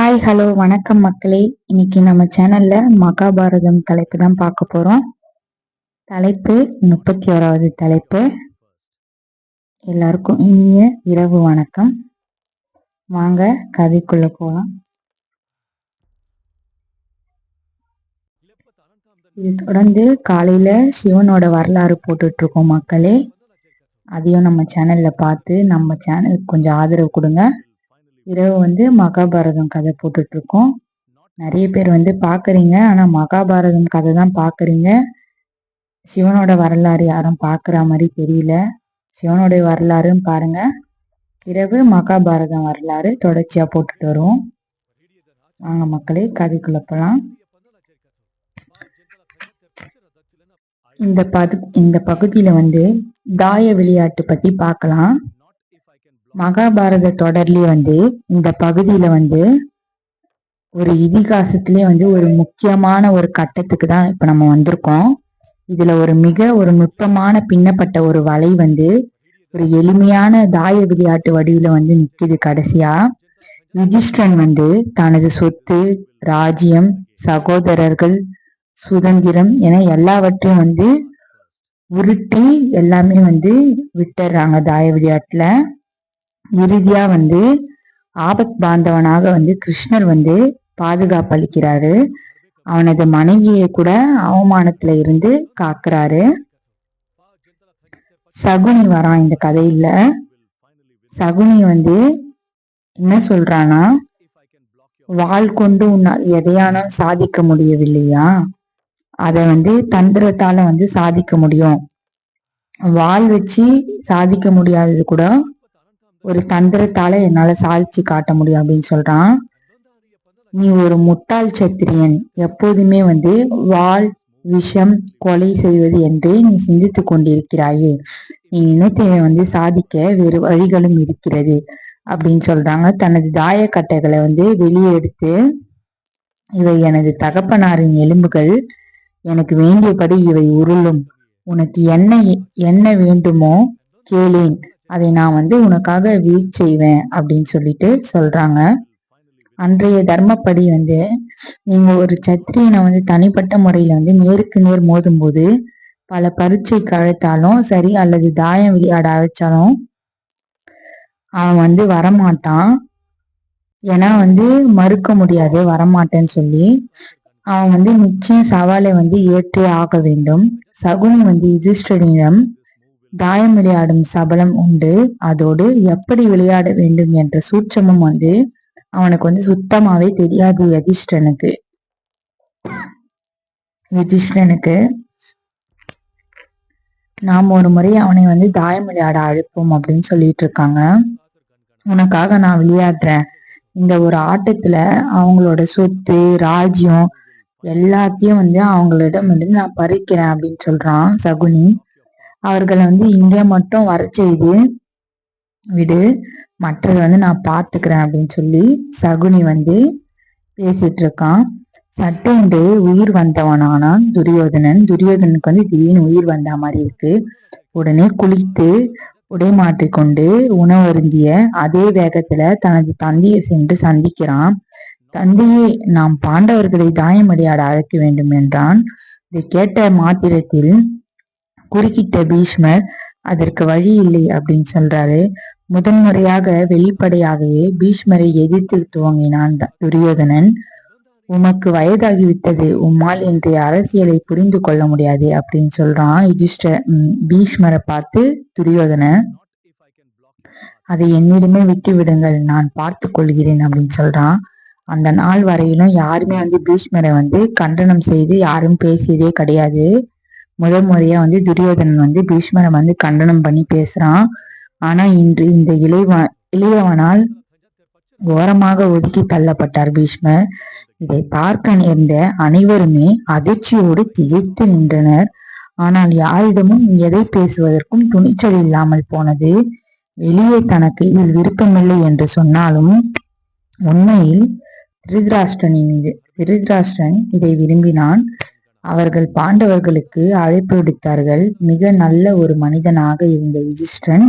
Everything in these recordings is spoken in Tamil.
ஹாய் ஹலோ வணக்கம் மக்களே. இன்னைக்கு நம்ம சேனல்ல மகாபாரதம் தலைப்பு தான் பார்க்க போறோம். தலைப்பு 31வது தலைப்பு. எல்லாருக்கும் இனிய இரவு வணக்கம். வாங்க கதைக்குள்ள போலாம். இது தொடர்ந்து காலையில சிவனோட வரலாறு போட்டுட்டு இருக்கோம் மக்களே. அதையும் நம்ம சேனல்ல பார்த்து நம்ம சேனலுக்கு கொஞ்சம் ஆதரவு கொடுங்க. இரவு மகாபாரதம் கதை போட்டுட்டு இருக்கோம். நிறைய பேர் பாக்குறீங்க, ஆனா மகாபாரதம் கதை தான் பாக்குறீங்க. சிவனோட வரலாறு யாரும் பாக்குற மாதிரி தெரியல. சிவனுடைய வரலாறுன்னு பாருங்க. இரவு மகாபாரதம் வரலாறு தொடர்ச்சியா போட்டுட்டு வருவோம். வாங்க மக்களே கதைக்குள்ள போலாம். இந்த பகுதியில தாய விளையாட்டு பத்தி பார்க்கலாம். மகாபாரத தொடர்லயே இந்த பகுதியில ஒரு இதிகாசத்திலே ஒரு முக்கியமான ஒரு கட்டத்துக்கு தான் இப்ப நம்ம வந்திருக்கோம். இதுல ஒரு நுட்பமான பின்னப்பட்ட ஒரு வலை ஒரு எளிமையான தாய விளையாட்டு வடிவில நிக்குது. கடைசியா யுதிஷ்டிரன் தனது சொத்து, ராஜ்யம், சகோதரர்கள், சுதந்திரம் என எல்லாவற்றையும் உருட்டி எல்லாமே விட்டுறாங்க தாய விளையாட்டுல. இறுதியா ஆபத் பாந்தவனாக கிருஷ்ணர் பாதுகாப்பு அளிக்கிறாரு. அவனது மனைவியை கூட அவமானத்துல இருந்து காக்குறாரு. சகுனி வரான் இந்த கதையில. சகுனி என்ன சொல்றானா, வாள் கொண்டு உன்னால் எதையானும் சாதிக்க முடியவில்லையா, அத தந்திரத்தால சாதிக்க முடியும். வாள் வச்சு சாதிக்க முடியாதது கூட ஒரு தந்திரத்தால என்னால சாதிச்சு காட்ட முடியும் அப்படின்னு சொல்றான். நீ ஒரு முட்டாள் சத்திரியன். எப்போதுமே வாள், விஷம், கொலை செய்வது என்று நீ சிந்தித்து கொண்டிருக்கிறாயே. நீ நினைத்ததை சாதிக்க வேறு வழிகளும் இருக்கிறது அப்படின்னு சொல்றாங்க. தனது தாயக்கட்டைகளை வெளியே எடுத்து, இவை எனது தகப்பனாரின் எலும்புகள். எனக்கு வேண்டியபடி இவை உருளும். உனக்கு என்ன வேண்டுமோ கேளேன், அதை நான் உனக்காக வீழ்ச்சி செய்வேன் அப்படின்னு சொல்லிட்டு சொல்றாங்க. அன்றைய தர்மப்படி நீங்க ஒரு சத்திரியனை தனிப்பட்ட முறையில நேருக்கு நேர் மோதும் போது பல பரீட்சைக்கு அழைத்தாலும் சரி, அல்லது தாயம் விளையாட அழைச்சாலும் அவன் வரமாட்டான். ஏன்னா மறுக்க முடியாது வரமாட்டேன்னு சொல்லி. அவன் நிச்சயம் சவாலை ஏற்றே ஆக வேண்டும். சகுனி யுதிஷ்டிரனிடம் தாயம் விளையாடும் சபலம் உண்டு, அதோடு எப்படி விளையாட வேண்டும் என்ற சூட்சமும் அவனுக்கு சுத்தமாவே தெரியாது. யுதிஷ்டிரனுக்கு நாம் ஒரு முறை அவனை தாயம் விளையாட அழைப்போம் அப்படின்னு சொல்லிட்டு இருக்காங்க. உனக்காக நான் விளையாடுறேன். இந்த ஒரு ஆட்டத்துல அவங்களோட சொத்து, ராஜ்யம் எல்லாத்தையும் அவங்களிடம் நான் பறிக்கிறேன் அப்படின்னு சொல்றான் சகுனி. அவர்களை இங்க மட்டும் வர செய்து விடு, மற்றது நான் பாத்துக்கிறேன் அப்படின்னு சொல்லி சகுனி பேசிட்டு இருக்கான். சட்டென்று உயிர் வந்தவனானான் துரியோதனன். துரியோதனுக்கு திடீர்னு உயிர் வந்த மாதிரி இருக்கு. உடனே குளித்து உடை மாற்றிக்கொண்டு உணவருந்திய அதே வேகத்துல தனது தந்தையை சென்று சந்திக்கிறான். தந்தையை, நாம் பாண்டவர்களை தாயம் விளையாட அழைக்க வேண்டும் என்றான். இதை கேட்ட மாத்திரத்தில் குறுக்கிட்ட பீஷ்மர், அதற்கு வழி இல்லை அப்படின்னு சொல்றாரு. முதன்முறையாக வெளிப்படையாகவே பீஷ்மரை எதிர்த்து துவங்கினான் துரியோதனன். உமக்கு வயதாகிவிட்டது, உம்மால் இன்றைய அரசியலை புரிந்து கொள்ள முடியாது அப்படின்னு சொல்றான் பீஷ்மரை பார்த்து துரியோதனன். அதை என்னிடமே விட்டு விடுங்கள், நான் பார்த்து கொள்கிறேன் அப்படின்னு சொல்றான். அந்த நாள் வரையிலும் யாருமே பீஷ்மரை கண்டனம் செய்து யாரும் பேசியதே கிடையாது. முதல் முறையா துரியோதனன் பீஷ்மரை கண்டனம் பண்ணி பேசுறான். ஆனா இன்று இந்த இளையவனால் ஓரமாக ஒதுக்கி தள்ளப்பட்டார் பீஷ்மர். இதை பார்க்க நேர்ந்த அனைவருமே அதிர்ச்சியோடு திகைத்து நின்றனர். ஆனால் யாரிடமும் எதை பேசுவதற்கும் துணிச்சல் இல்லாமல் போனது. வெளியே தனக்கு இதில் விருப்பமில்லை என்று சொன்னாலும் உண்மையில் திருதராஷ்டிரன் இதை விரும்பினான். அவர்கள் பாண்டவர்களுக்கு அழைப்பு விடுத்தார்கள். மிக நல்ல ஒரு மனிதனாக இருந்த யுதிஷ்டிரன்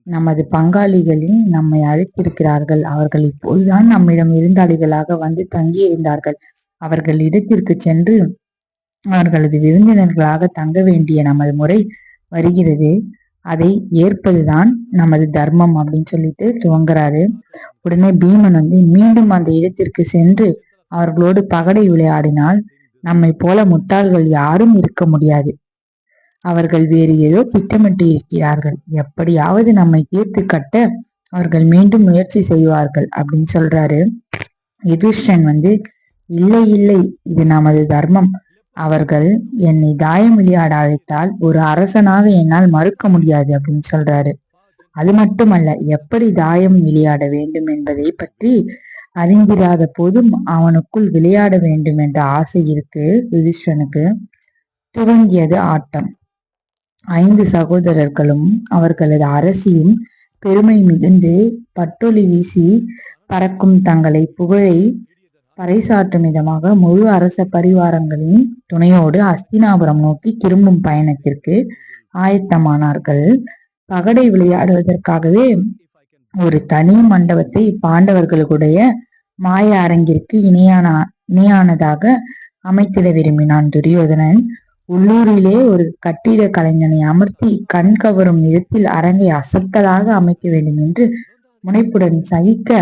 நமது பங்காளிகளில் நம்மை அழைத்திருக்கிறார்கள். அவர்கள் இப்போதுதான் நம்மிடம் விருந்தாளிகளாக வந்து தங்கியிருந்தார்கள். அவர்கள் இடத்திற்கு சென்று அவர்களது விருந்தினர்களாக தங்க வேண்டிய நமது முறை வருகிறது. அதை ஏற்பதுதான் நமது தர்மம் அப்படின்னு சொல்லிட்டு துவங்குறாரு. உடனே பீமன் மீண்டும் அந்த இடத்திற்கு சென்று அவர்களோடு பகடை விளையாடினால் நம்மை போல முட்டாள்கள் யாரும் இருக்க முடியாது. அவர்கள் வேறு ஏதோ திட்டமிட்டு இருக்கிறார்கள். எப்படியாவது நம்மை தீர்த்து கட்ட அவர்கள் மீண்டும் முயற்சி செய்வார்கள் அப்படின்னு சொல்றாரு. யுதிஷ்டன் இல்லை இல்லை, இது நமது தர்மம். அவர்கள் என்னை தாயம் விளையாட அழைத்தால் ஒரு அரசனாக என்னால் மறுக்க முடியாது அப்படின்னு சொல்றாரு. அது மட்டுமல்ல, எப்படி தாயம் விளையாட வேண்டும் என்பதை பற்றி அறிந்திராத போதும் அவனுக்குள் விளையாட வேண்டும் என்ற ஆசை இருக்கு யுதிஷ்டனுக்கு. துவங்கியது ஆட்டம். 5 சகோதரர்களும் அவர்களது அரசியும் பெருமை மிகுந்து பட்டொலி வீசி பறக்கும் தங்களை புகழை பறைசாற்றும் விதமாக முழு அரச பரிவாரங்களின் துணையோடு அஸ்தினாபுரம் நோக்கி திரும்பும் பயணத்திற்கு ஆயத்தமானார்கள். பகடை விளையாடுவதற்காகவே ஒரு தனி மண்டபத்தை பாண்டவர்களுடைய மாய அரங்கிற்கு இணையானதாக அமைத்திட விரும்பினான் துரியோதனன். உள்ளூரிலே ஒரு கட்டிட கலைஞனை அமர்த்தி கண் கவரும் விதத்தில் அரங்கை அசத்தலாக அமைக்க வேண்டும் என்று முனைப்புடன் சகிக்க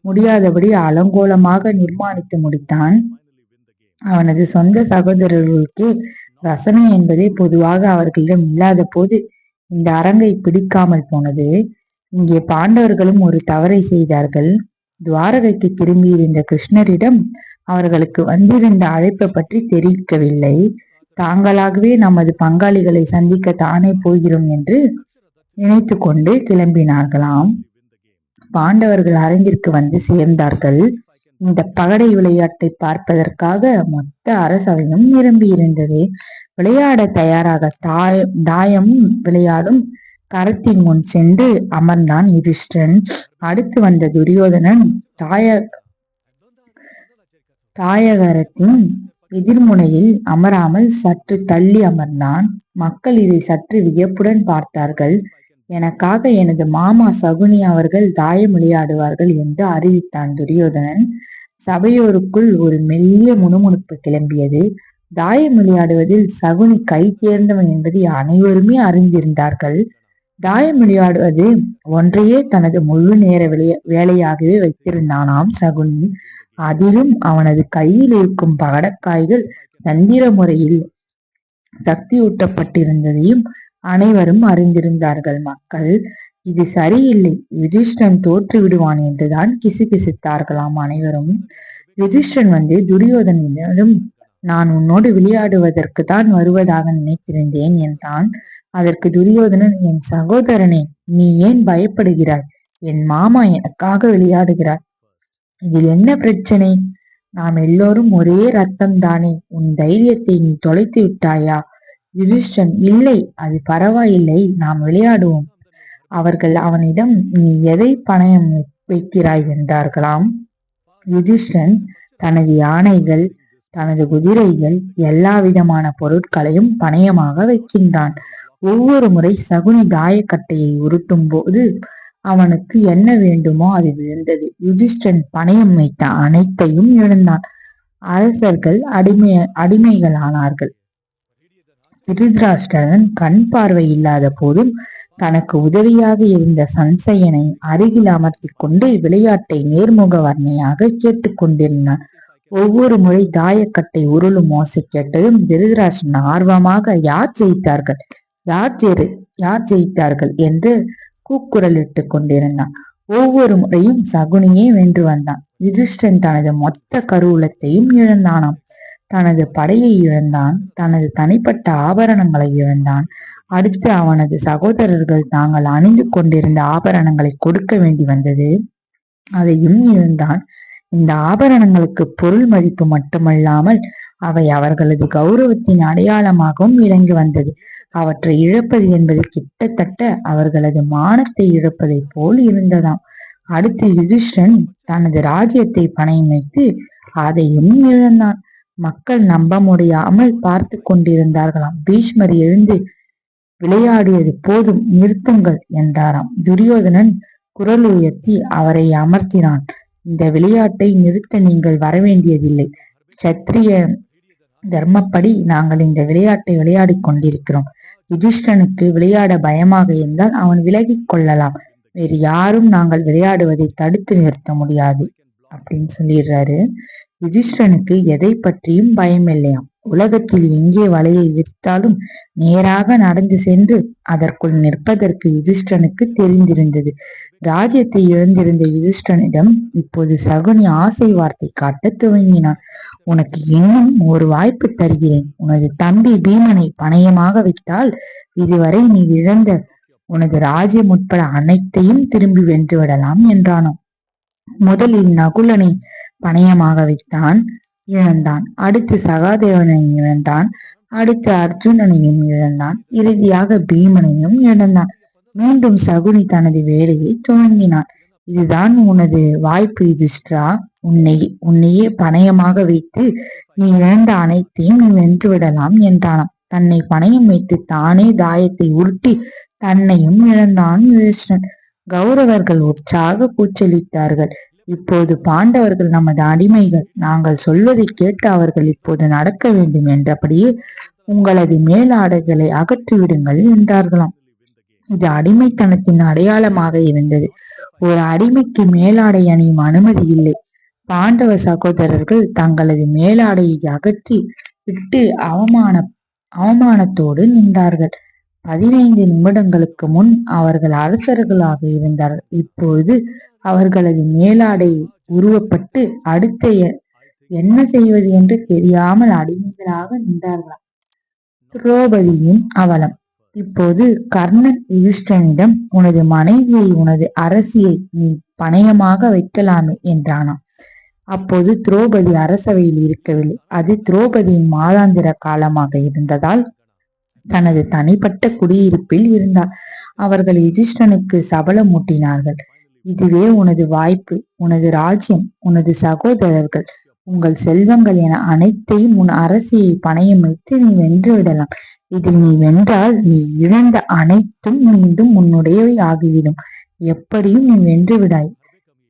முடியாதபடி அலங்கோலமாக நிர்மாணித்து முடித்தான். அவனது சொந்த சகோதரர்களுக்கு ரசனை என்பதே பொதுவாக அவர்களிடம் இல்லாத போது இந்த அரங்கை பிடிக்காமல் போனது. இங்கே பாண்டவர்களும் ஒரு தவறை செய்தார்கள். துவாரகைக்கு திரும்பியிருந்த கிருஷ்ணரிடம் அவர்களுக்கு வந்திருந்த அழைப்பை பற்றி தெரிவிக்கவில்லை. தாங்களாகவே நமது பங்காளிகளை சந்திக்க தானே போகிறோம் என்று நினைத்து கொண்டு கிளம்பினார்களாம். பாண்டவர்கள் அரங்கிற்கு சேர்ந்தார்கள். இந்த பகடை விளையாட்டை பார்ப்பதற்காக மொத்த அரசவையும் நிரம்பி இருந்தது. விளையாட தயாராக தாயம் விளையாடும் கரத்தின் முன் சென்று அமர்ந்தான் யுதிஷ்டன். அடுத்து வந்த துரியோதனன் தாயகரத்தின் எதிர்முனையில் அமராமல் சற்று தள்ளி அமர்ந்தான். மக்கள் இதை சற்று வியப்புடன் பார்த்தார்கள். எனக்காக எனது மாமா சகுனி அவர்கள் தாயம் விளையாடுவார்கள் என்று அறிவித்தான் துரியோதனன். சபையோருக்குள் ஒரு மெல்லிய முணுமுணுப்பு கிளம்பியது. தாயம் விளையாடுவதில் சகுனி கை தேர்ந்தவன் என்பதை அனைவருமே அறிந்திருந்தார்கள். தாயம் விளையாடுவது ஒன்றையே தனது முழு நேர வேலையாகவே வைத்திருந்தானாம் சகுனி. அதிலும் அவனது கையில் இருக்கும் பகடக்காய்கள் தந்திர முறையில் சக்தியூட்டப்பட்டிருந்ததையும் அனைவரும் அறிந்திருந்தார்கள். மக்கள் இது சரியில்லை, யுதிஷ்டன் தோற்று விடுவான் என்றுதான் கிசுகிசுத்தார்களாம் அனைவரும். யுதிஷ்டன் துரியோதனிடம் நான் உன்னோடு விளையாடுவதற்கு தான் வருவதாக நினைத்திருந்தேன் என்றான். அதற்கு துரியோதனன், என் சகோதரனே, நீ ஏன் பயப்படுகிறாய்? என் மாமா எனக்காக விளையாடுகிறார். இதில் என்ன பிரச்சனை? நாம் எல்லோரும் ஒரே ரத்தம் தானே. உன் தைரியத்தை நீ தொலைத்து விட்டாயா? யுதிஷ்டன், இல்லை, அது பரவாயில்லை, நாம் விளையாடுவோம். அவர்கள் அவனிடம் நீ எதை பணயம் வைக்கிறாய் என்றார்களாம். யுதிஷ்டன் தனது யானைகள், தனது குதிரைகள், எல்லா விதமான பொருட்களையும் பணயமாக வைக்கின்றான். ஒவ்வொரு முறை சகுனி தாயக்கட்டையை உருட்டும் போது அவனுக்கு என்ன வேண்டுமோ அது விழுந்தது. யுதிஷ்டன் பணயம் வைத்த அனைத்தையும் இழந்தான். அரசர்கள் அடிமைகளானார்கள். திருதராஷ்டிரன் கண் பார்வை இல்லாத போதும் தனக்கு உதவியாக இருந்த சஞ்சயனை அருகில் அமர்த்தி கொண்டு விளையாட்டை நேர்முக வர்ணையாக கேட்டுக்கொண்டிருந்தான். ஒவ்வொரு முறை தாயக்கட்டை உருளும் ஓசை கேட்டதும் திருதராஷ்டிரன் ஆர்வமாக யார் ஜெயித்தார்கள் என்று கூக்குரலிட்டு கொண்டிருந்தான். ஒவ்வொரு முறையும் சகுனியே வென்று வந்தான். யுதிஷ்டன் தனது மொத்த கருவூலத்தையும் இழந்தானாம். தனது படையை இழந்தான். தனது தனிப்பட்ட ஆபரணங்களை இழந்தான். அடுத்து அவனது சகோதரர்கள் தாங்கள் அணிந்து கொண்டிருந்த ஆபரணங்களை கொடுக்க வேண்டி வந்தது. அதையும் இழந்தான். இந்த ஆபரணங்களுக்கு பொருள் மதிப்பு மட்டுமல்லாமல் அவை அவர்களது கௌரவத்தின் அடையாளமாகவும் விளங்கி வந்தது. அவற்றை இழப்பது என்பது கிட்டத்தட்ட அவர்களது மானத்தை இழப்பதை போல் இருந்ததாம். அடுத்து யுதிஷ்டன் தனது ராஜ்யத்தை பணயம் வைத்து அதையும் இழந்தான். மக்கள் நம்ப முடியாமல் பார்த்து கொண்டிருந்தார்களாம். பீஷ்மர் எழுந்து, விளையாடியது போதும், நிறுத்துங்கள் என்றாராம். துரியோதனன் குரல் உயர்த்தி அவரை அமர்த்தினான். இந்த விளையாட்டை நிறுத்த நீங்கள் வரவேண்டியதில்லை. சத்திரிய தர்மப்படி நாங்கள் இந்த விளையாட்டை விளையாடிக் கொண்டிருக்கிறோம். யுதிஷ்டனுக்கு விளையாட பயமாக இருந்தால் அவன் விலகிக் கொள்ளலாம். வேறு யாரும் நாங்கள் விளையாடுவதை தடுத்து நிறுத்த முடியாது அப்படின்னு சொல்லிடுறாரு. யுதிஷ்டனுக்கு எதை பற்றியும் பயம் இல்லையாம். உலகத்தில் எங்கே வலையை விரித்தாலும் நேராக நடந்து சென்று அதற்குள் நிற்பதற்கு யுதிஷ்டனுக்கு தெரிந்திருந்தது. ராஜ்யத்தை இழந்திருந்த யுதிஷ்டனிடம் இப்போது சகுனி ஆசை வார்த்தை காட்ட துவங்கினான். உனக்கு இன்னும் ஒரு வாய்ப்பு தருகிறேன். உனது தம்பி பீமனை பணயமாக வைத்தால் இதுவரை நீ இழந்த உனது ராஜ்யம் உட்பட அனைத்தையும் திரும்பி வென்று விடலாம் என்றானாம். முதலில் நகுலனை பணயமாக வைத்தான், இழந்தான். அடுத்து சகாதேவனையும் இழந்தான். அடுத்து அர்ஜுனனையும் இழந்தான். இறுதியாக பீமனையும் இழந்தான். மீண்டும் சகுனி தனது வேலையை துவங்கினான். இதுதான் உனது வாய்ப்பு யுதிஷ்டிரா. உன்னையே பணயமாக வைத்து நீ இழந்த அனைத்தையும் நீ வென்று விடலாம் என்றானாம். தன்னை பணயம் வைத்து தானே தாயத்தை உருட்டி தன்னையும் இழந்தான் யுதிஷ்டன். கௌரவர்கள் உற்சாக கூச்சலிட்டார்கள். இப்போது பாண்டவர்கள் நமது அடிமைகள். நாங்கள் சொல்வதை கேட்டு அவர்கள் இப்போது நடக்க வேண்டும் என்றபடியே உங்களது மேலாடைகளை அகற்றிவிடுங்கள் என்றார்களாம். இது அடிமைத்தனத்தின் அடையாளமாக இருந்தது. ஒரு அடிமைக்கு மேலாடை அணியும் அனுமதி இல்லை. பாண்டவ சகோதரர்கள் தங்களது மேலாடையை அகற்றி விட்டு அவமானத்தோடு நின்றார்கள். 15 நிமிடங்களுக்கு முன் அவர்கள் அரசர்களாக இருந்தார்கள். இப்பொழுது அவர்களது மேலாடை உருவப்பட்டு அடுத்த என்ன செய்வது என்று தெரியாமல் அடிமைகளாக நின்றார்களாம். திரௌபதியின் அவலம். இப்போது கர்ணன் யுதிஷ்டனிடம் உனது மனைவியை, உனது அரசியை நீ பணயமாக வைக்கலாமே என்றானாம். அப்போது திரௌபதி அரசவையில் இருக்கவில்லை. அது திரௌபதியின் மாதாந்திர காலமாக இருந்ததால் தனது தனிப்பட்ட குடியிருப்பில் இருந்தார். அவர்கள் யுதிஷ்டனுக்கு சபலம் மூட்டினார்கள். இதுவே உனது வாய்ப்பு. உனது ராஜ்யம், உனது சகோதரர்கள், உங்கள் செல்வங்கள் என அனைத்தையும் உன் அரசியை பணயம் வைத்து நீ வென்று விடலாம். இதில் நீ வென்றால் நீ இழந்த அனைத்தும் மீண்டும் உன்னுடையவை ஆகிவிடும். எப்படியும் நீ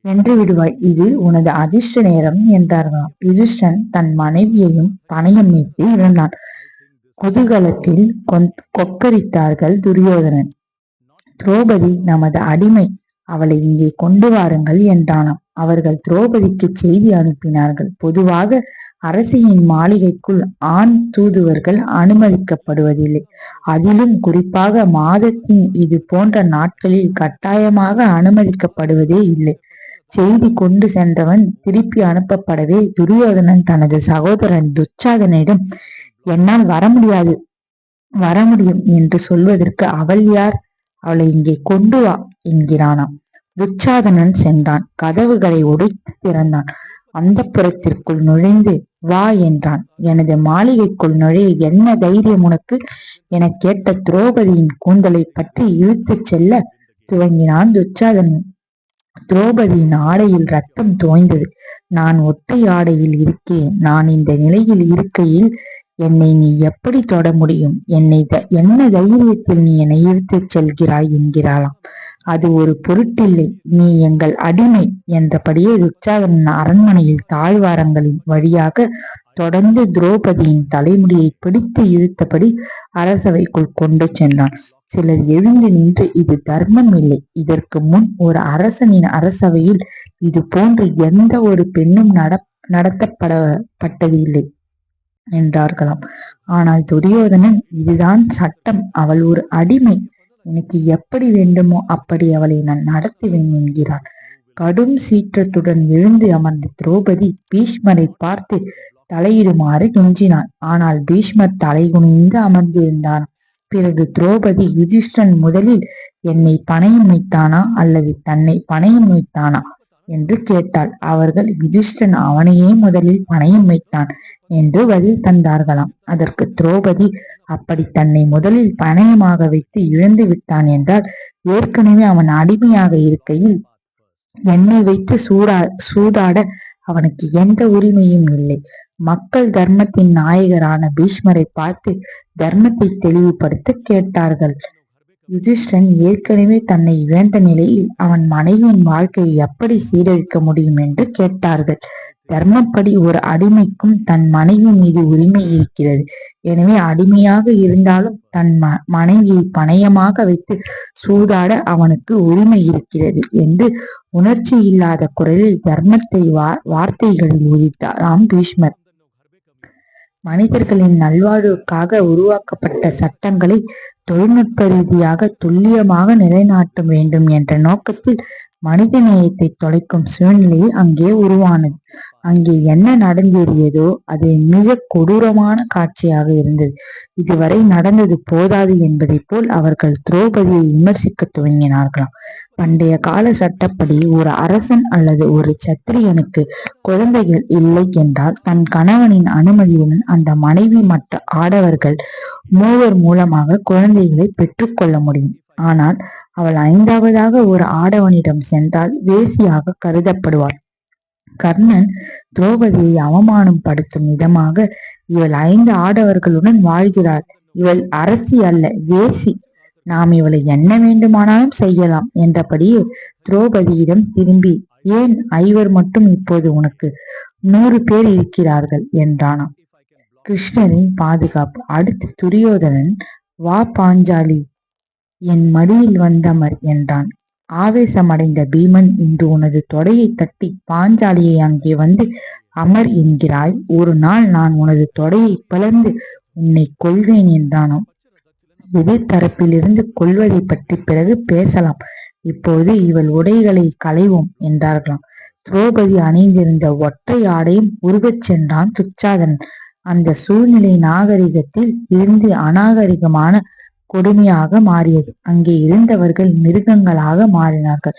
வென்று விடுவாய். இது உனது அதிர்ஷ்ட நேரம் என்றார்களாம். யுதிஷ்டன் தன் மனைவியையும் பணயம் வைத்து இழந்தான். குதூகலத்தில் கொக்கரித்தார்கள் துரியோதனன். திரௌபதி நமது அடிமை, அவளை இங்கே கொண்டு வாருங்கள் என்றானாம். அவர்கள் திரௌபதிக்கு செய்தி அனுப்பினார்கள். பொதுவாக அரசியின் மாளிகைக்குள் ஆண் தூதுவர்கள் அனுமதிக்கப்படுவதில்லை. அதிலும் குறிப்பாக மாதத்தின் இது போன்ற நாட்களில் கட்டாயமாக அனுமதிக்கப்படுவதே இல்லை. செய்தி கொண்டு சென்றவன் திருப்பி அனுப்பப்படவே துரியோதனன் தனது சகோதரன் துச்சாதனிடம் என்னால் வர முடியும் என்று சொல்வதற்கு அவள் யார்? அவளை இங்கே கொண்டு வா என்கிறானாம். துச்சாதனன் சென்றான். கதவுகளை உடைத்து திறந்தான். அந்த புறத்திற்குள் நுழைந்து வா என்றான். எனது மாளிகைக்குள் நுழைய என்ன தைரியம் உனக்கு என கேட்ட திரௌபதியின் கூந்தலை பற்றி இழுத்துச் செல்ல துவங்கினான் துச்சாதனன். திரௌபதியின் ஆடையில் ரத்தம் தோய்ந்தது. நான் ஒற்றை ஆடையில் இருக்கேன். நான் இந்த நிலையில் இருக்கையில் என்னை நீ எப்படி தொட முடியும்? என்ன தைரியத்தில் நீ என்னை இழுத்துச் செல்கிறாய் என்கிறாளாம். அது ஒரு பொருட்டில்லை, நீ எங்கள் அடிமை என்றபடியே துச்சாதனன் அரண்மனையில் தாழ்வாரங்களின் வழியாக தொடர்ந்து திரௌபதியின் தலைமுடியை பிடித்து இழுத்தபடி அரசவைக்குள் கொண்டு சென்றான். சிலர் எழுந்து நின்று இது தர்மம் இல்லை, இதற்கு முன் ஒரு அரசனின் அரசவையில் இது போன்று எந்த ஒரு பெண்ணும் நடத்தப்பட்டது இல்லை என்றார்களாம். ஆனால் துரியோதனன் இதுதான் சட்டம், அவள் ஒரு அடிமை, எனக்கு எப்படி வேண்டுமோ அப்படி அவளை நான் நடத்துவேன் என்கிறான். கடும் சீற்றத்துடன் எழுந்து அமர்ந்த திரௌபதி பீஷ்மரை பார்த்து தலையிடுமாறு கெஞ்சினான். ஆனால் பீஷ்மர் தலை குனிந்து அமர்ந்திருந்தான். பிறகு திரௌபதி யுதிஷ்டன் முதலில் என்னை பணயம் வைத்தானா அல்லது தன்னை பணயம் வைத்தானா என்று கேட்டாள். அவர்கள் யுதிஷ்டன் அவனையே முதலில் பணயம் வைத்தான் என்று பதில் தந்தார்களாம். அதற்கு திரௌபதி அப்படி தன்னை முதலில் பணயமாக வைத்து இழந்து விட்டான் என்றால் ஏற்கனவே அவன் அடிமையாக இருக்கையில் என்னை வைத்து சூதாட அவனுக்கு எந்த உரிமையும் இல்லை. மக்கள் தர்மத்தின் நாயகரான பீஷ்மரை பார்த்து தர்மத்தை தெளிவுபடுத்த கேட்டார்கள். யுதிஷ்டன் ஏற்கனவே தன்னை இழந்த நிலையில் அவன் மனைவியின் வாழ்க்கையை எப்படி சீரழிக்க முடியும் என்று கேட்டார்கள். தர்மப்படி ஒரு அடிமைக்கும் தன் மனைவி மீது உரிமை இருக்கிறது. எனவே அடிமையாக இருந்தாலும் தன் மனைவியை பணயமாக வைத்து சூதாட அவனுக்கு உரிமை இருக்கிறது என்று உணர்ச்சி இல்லாத குரலில் தர்மத்தை வார்த்தைகளில் உதித்தாராம் பீஷ்மர். மனிதர்களின் நல்வாழ்வுக்காக உருவாக்கப்பட்ட சட்டங்களை தொழில்நுட்ப ரீதியாக துல்லியமாக நிலைநாட்ட வேண்டும் என்ற நோக்கத்தில் மனித நேயத்தை தொலைக்கும் சூழ்நிலை அங்கே உருவானது. அங்கே என்ன நடந்தேறியதோ அது மிக கொடூரமான காட்சியாக இருந்தது. இதுவரை நடந்தது போதாது என்பதை போல் அவர்கள் திரௌபதியை விமர்சிக்க துவங்கினார்களாம். பண்டைய கால சட்டப்படி ஒரு அரசன் அல்லது ஒரு சத்திரியனுக்கு குழந்தைகள் இல்லை என்றால் தன் கணவனின் அனுமதியுடன் அந்த மனைவி மற்ற ஆடவர்கள் மூவர் மூலமாக குழந்தைகளை பெற்றுக்கொள்ள முடியும். ஆனால் அவள் ஐந்தாவதாக ஒரு ஆடவனிடம் சென்றால் வேசியாக கருதப்படுவாள். கர்ணன் திரௌபதியை அவமானம் படுத்தும் விதமாக, இவள் 5 ஆடவர்களுடன் வாழ்கிறாள், இவள் அரசி அல்ல, வேசி, நாம் இவளை என்ன வேண்டுமானாலும் செய்யலாம் என்றபடியே திரௌபதியிடம் திரும்பி, ஏன் 5 மட்டும், இப்போது உனக்கு 100 பேர் இருக்கிறார்கள் என்றானாம். கிருஷ்ணரின் பாதுகாப்பு. அடுத்து துரியோதனன், வா பாஞ்சாலி, என் மடியில் வந்தமர் என்றான். ஆவேசமடைந்த பீமன், இன்று உனது தொடையை தட்டி பாஞ்சாலியை அங்கே வந்து அமர் என்கிறாய், ஒரு நாள் நான் உனது தொடையை பிளந்து உன்னை கொள்வேன் என்றானாம். எதிர்த்தரப்பிலிருந்து கொள்வதை பற்றி பிறகு பேசலாம், இப்போது இவள் உடைகளை களைவோம் என்றார்களாம். திரௌபதி அணிந்திருந்த ஒற்றை ஆடையும் உருவச் சென்றான் துச்சாதனன். அந்த சூழ்நிலை நாகரிகத்தில் இருந்து அநாகரிகமான கொடுமையாக மாறியது. அங்கே இருந்தவர்கள் மிருகங்களாக மாறினார்கள்.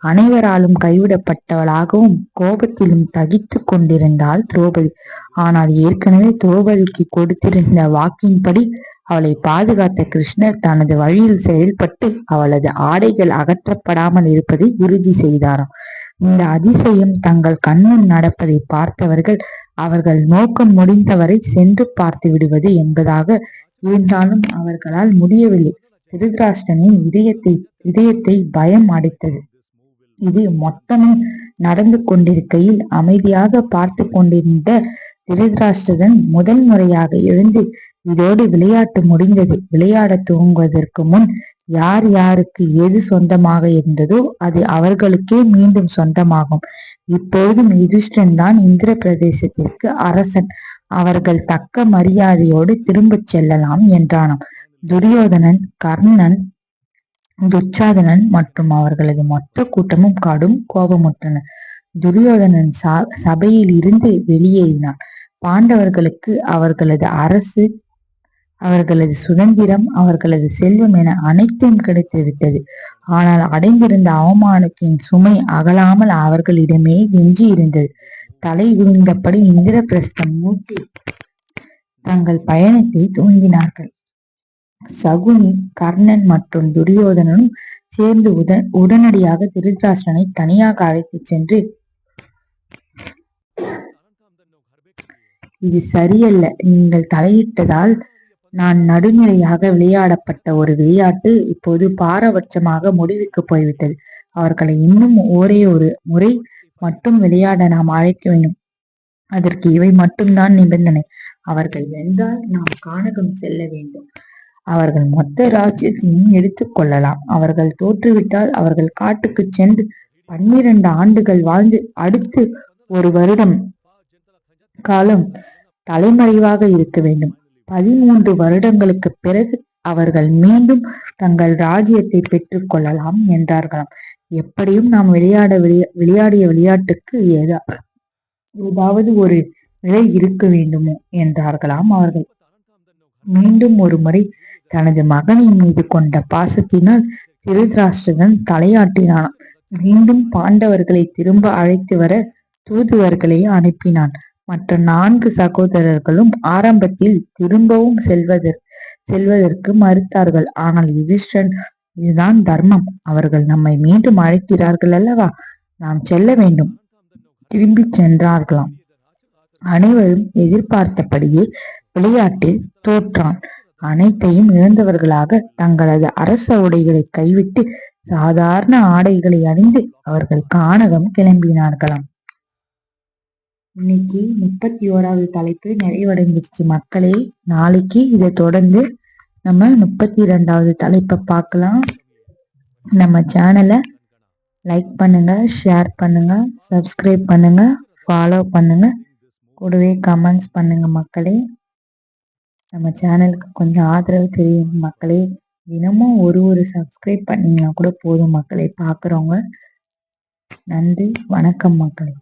அனைவராலும் கைவிடப்பட்டவளாகவும் கோபத்திலும் தகித்து கொண்டிருந்தாள் திரௌபதி. ஆனால் ஏற்கனவே திரௌபதிக்கு கொடுத்திருந்த வாக்கின்படி அவளை பாதுகாத்த கிருஷ்ணர் தனது வழியில் செயல்பட்டு அவளது ஆடைகள் அகற்றப்படாமல் இருப்பதை உறுதி செய்தாராம். இந்த அதிசயம் தங்கள் கண்முன் நடப்பதை பார்த்தவர்கள் அவர்கள் நோக்கம் முடிந்தவரை சென்று பார்த்து விடுவது என்பதாக இருந்தாலும் அவர்களால் முடியவில்லை. திருதராஷ்டிரனின் இதயத்தை பயம் அடைத்தது. இது மொத்தமும் நடந்து கொண்டிருக்கையில் அமைதியாக பார்த்து கொண்டிருந்த திருதராஷ்டிரன் முதல் முறையாக எழுந்து, இதோடு விளையாட்டு முடிந்தது. விளையாட துவங்குவதற்கு முன் யார் யாருக்கு எது சொந்தமாக இருந்ததோ அது அவர்களுக்கே மீண்டும் சொந்தமாகும். இப்பொழுதும் யுதிஷ்டன் தான் இந்திர பிரதேசத்திற்கு அரசன். அவர்கள் தக்க மரியாதையோடு திரும்பச் செல்லலாம் என்றானாம். துரியோதனன், கர்ணன், துச்சாதனன் மற்றும் அவர்களது மொத்த கூட்டமும் கடும் கோபமுற்றனர். துரியோதனன் சபையில் இருந்து வெளியேறினான். பாண்டவர்களுக்கு அவர்களது அரசு, அவர்களது சுதந்திரம், அவர்களது செல்வம் என அனைத்தும் கிடைத்து விட்டது. ஆனால் அடைந்திருந்த அவமானத்தின் சுமை அகலாமல் அவர்களிடமே எஞ்சி இருந்தது. தலை குனிந்தபடி இந்திரபிரஸ்தம் நோக்கி தங்கள் பயணத்தை துவங்கினார்கள். சகுனி, கர்ணன் மற்றும் துரியோதனனும் சேர்ந்து உடனடியாக திருதராஷ்டிரனை தனியாக அழைத்துச் சென்று, இது சரியல்ல, நீங்கள் தலையிட்டதால் நான் நடுநிலையாக விளையாடப்பட்ட ஒரு விளையாட்டு இப்போது பாரபட்சமாக முடிவுக்கு போய்விட்டது. அவர்களை இன்னும் ஒரே ஒரு முறை மட்டும் விளையாட நாம் அழைக்க வேண்டும். அதற்கு இவை மட்டும்தான் நிபந்தனை. அவர்கள் வென்றால் நாம் கானகம் செல்ல வேண்டும். அவர்கள் மொத்த ராஜ்யத்தையும் எடுத்துக் கொள்ளலாம். அவர்கள் தோற்றுவிட்டால் அவர்கள் காட்டுக்கு சென்று 12 ஆண்டுகள் வாழ்ந்து அடுத்து 1 வருடம் காலம் தலைமறைவாக இருக்க வேண்டும். 13 வருடங்களுக்கு பிறகு அவர்கள் மீண்டும் தங்கள் ராஜ்யத்தை பெற்றுக் கொள்ளலாம் என்றார்களாம். எப்படியும் நாம் விளையாடிய விளையாட்டுக்கு ஏதாவது ஒரு விலை இருக்க வேண்டுமோ என்றார்களாம் அவர்கள். மீண்டும் ஒரு முறை தனது மகனின் மீது கொண்ட பாசத்தினால் திருதராஷ்டிரன் தலையாட்டினான். மீண்டும் பாண்டவர்களை திரும்ப அழைத்து வர தூதுவர்களை அனுப்பினான். மற்ற 4 சகோதரர்களும் ஆரம்பத்தில் திரும்பவும் செல்வதற்கு மறுத்தார்கள். ஆனால் யுதிஷ்டன், இதுதான் தர்மம், அவர்கள் நம்மை மீண்டும் அழைக்கிறார்கள் அல்லவா, நாம் செல்ல வேண்டும், திரும்பி சென்றார்களாம். அனைவரும் எதிர்பார்த்தபடியே விளையாட்டில் தோற்றான். அனைத்தையும் இழந்தவர்களாக தங்களது அரச உடைகளை கைவிட்டு சாதாரண ஆடைகளை அணிந்து அவர்கள் கானகம் கிளம்பினார்களாம். இன்னைக்கு 31வது தலைப்பு நிறைவடைஞ்சிருச்சு மக்களே. நாளைக்கு இதை தொடர்ந்து நம்ம 32வது தலைப்பை பார்க்கலாம். நம்ம சேனலை லைக் பண்ணுங்க, ஷேர் பண்ணுங்க, சப்ஸ்கிரைப் பண்ணுங்க, ஃபாலோ பண்ணுங்க, கூடவே கமெண்ட்ஸ் பண்ணுங்க மக்களே. நம்ம சேனலுக்கு கொஞ்சம் ஆதரவு தெரியும் மக்களே. தினமும் ஒரு சப்ஸ்கிரைப் பண்ணீங்கன்னா கூட போதும் மக்களே. பார்க்குறவங்க நன்றி, வணக்கம் மக்களே.